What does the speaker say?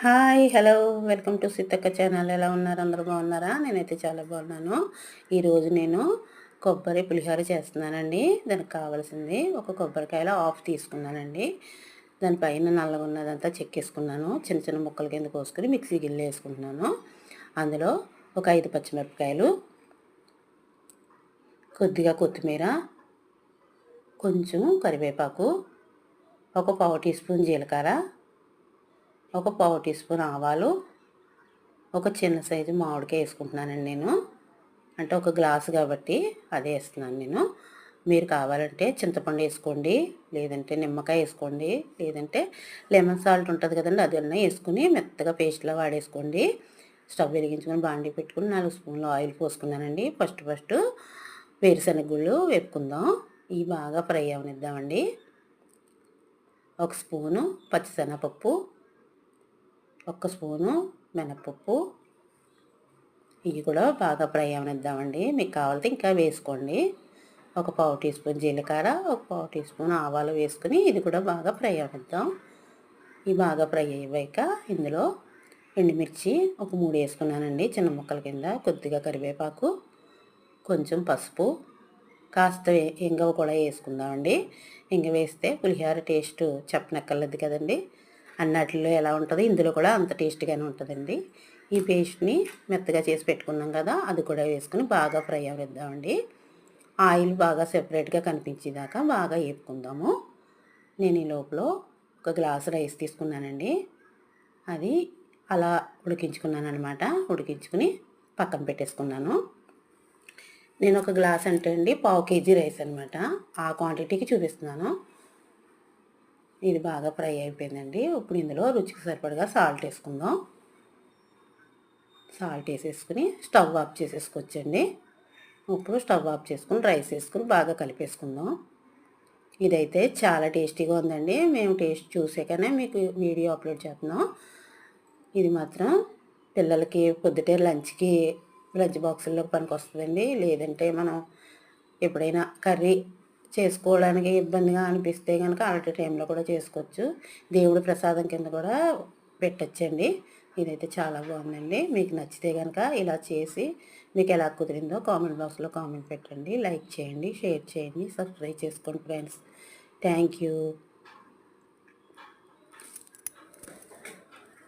Hi! Hello! Welcome to Seethakka channel. ఎలా ఉన్నారు? అందరూ బాగున్నారా? నేనైతే చాలా బాగున్నాను. ఈరోజు నేను కొబ్బరి పులిహోర చేస్తున్నానండి. దానికి కావాల్సింది ఒక కొబ్బరికాయలో హాఫ్ తీసుకున్నానండి. దానిపైన నల్లగా ఉన్నదంతా చెక్కేసుకున్నాను. చిన్న చిన్న ముక్కల కింద కోసుకొని మిక్సీ గిన్నెలో వేసుకుంటున్నాను. అందులో ఒక 5 పచ్చిమిరపకాయలు, కొద్దిగా కొత్తిమీర, కొంచెం కరివేపాకు, ఒక పావు టీ స్పూన్ జీలకర్ర, ఒక పావు టీ స్పూన్ ఆవాలు, ఒక చిన్న సైజు మామిడికాయ వేసుకుంటున్నానండి నేను. అంటే ఒక గ్లాసు కాబట్టి అదే వేస్తున్నాను నేను. మీరు కావాలంటే చింతపండు వేసుకోండి, లేదంటే నిమ్మకాయ వేసుకోండి, లేదంటే లెమన్ సాల్ట్ ఉంటుంది కదండి, అదన్నా వేసుకుని మెత్తగా పేస్ట్లా వాడేసుకోండి. స్టవ్ వెలిగించుకొని బాండీ పెట్టుకుని 4 స్పూన్లు ఆయిల్ పోసుకున్నానండి. ఫస్ట్ వేరుశనగ గుళ్ళు వేపుకుందాం. ఇవి బాగా ఫ్రై అవనిద్దామండి. ఒక స్పూను పచ్చిశనగపప్పు, ఒక స్పూను మినపప్పు, ఇవి కూడా బాగా ఫ్రై అవనిద్దామండి. మీకు కావాలంటే ఇంకా వేసుకోండి. ఒక పావు టీ స్పూన్ జీలకర్ర, ఒక పావు టీ స్పూన్ ఆవాలు వేసుకుని ఇది కూడా బాగా ఫ్రై అవనిద్దాం. ఇవి బాగా ఫ్రై అయ్యాక ఇందులో ఎండుమిర్చి ఒక 3 వేసుకున్నానండి చిన్న ముక్కల కింద, కొద్దిగా కరివేపాకు, కొంచెం పసుపు, కాస్త ఇంగువ కూడా వేసుకుందామండి. ఇంగువ వేస్తే పులిహోర టేస్ట్ చెప్పనక్కర్లేదు కదండి. అన్నట్లో ఎలా ఉంటుందో ఇందులో కూడా అంత టేస్ట్గానే ఉంటుందండి. ఈ పేస్ట్ని మెత్తగా చేసి పెట్టుకున్నాం కదా, అది కూడా వేసుకుని బాగా ఫ్రై అవనిద్దామండి. ఆయిల్ బాగా సెపరేట్గా కనిపించేదాకా బాగా వేపుకుందాము. నేను ఈ లోపల ఒక గ్లాసు రైస్ తీసుకున్నానండి. అది అలా ఉడికించుకున్నాను అనమాట. ఉడికించుకుని పక్కన పెట్టేసుకున్నాను. నేను ఒక గ్లాస్ అంటే అండి పావు కేజీ రైస్ అనమాట, ఆ క్వాంటిటీకి చూపిస్తున్నాను. ఇది బాగా ఫ్రై అయిపోయిందండి. ఇప్పుడు ఇందులో రుచికి సరిపడగా సాల్ట్ వేసుకుందాం. సాల్ట్ వేసేసుకుని స్టవ్ ఆఫ్ చేసేసుకోవచ్చండి. ఇప్పుడు స్టవ్ ఆఫ్ చేసుకుని రైస్ వేసుకుని బాగా కలిపేసుకుందాం. ఇదైతే చాలా టేస్టీగా ఉందండి. మేము టేస్ట్ చూసాకనే మీకు వీడియో అప్లోడ్ చేస్తున్నాం. ఇది మాత్రం పిల్లలకి పొద్దుటే లంచ్ బాక్సుల్లో పనికి వస్తుందండి. లేదంటే మనం ఎప్పుడైనా కర్రీ చేసుకోవడానికి ఇబ్బందిగా అనిపిస్తే కనుక అలాంటి టైంలో కూడా చేసుకోవచ్చు. దేవుడి ప్రసాదం కింద కూడా పెట్టచ్చండి. ఇదైతే చాలా బాగుందండి. మీకు నచ్చితే కనుక ఇలా చేసి మీకు ఎలా కుదిరిందో కామెంట్ బాక్స్లో కామెంట్ పెట్టండి. లైక్ చేయండి, షేర్ చేయండి, సబ్స్క్రైబ్ చేసుకోండి ఫ్రెండ్స్. Thank you.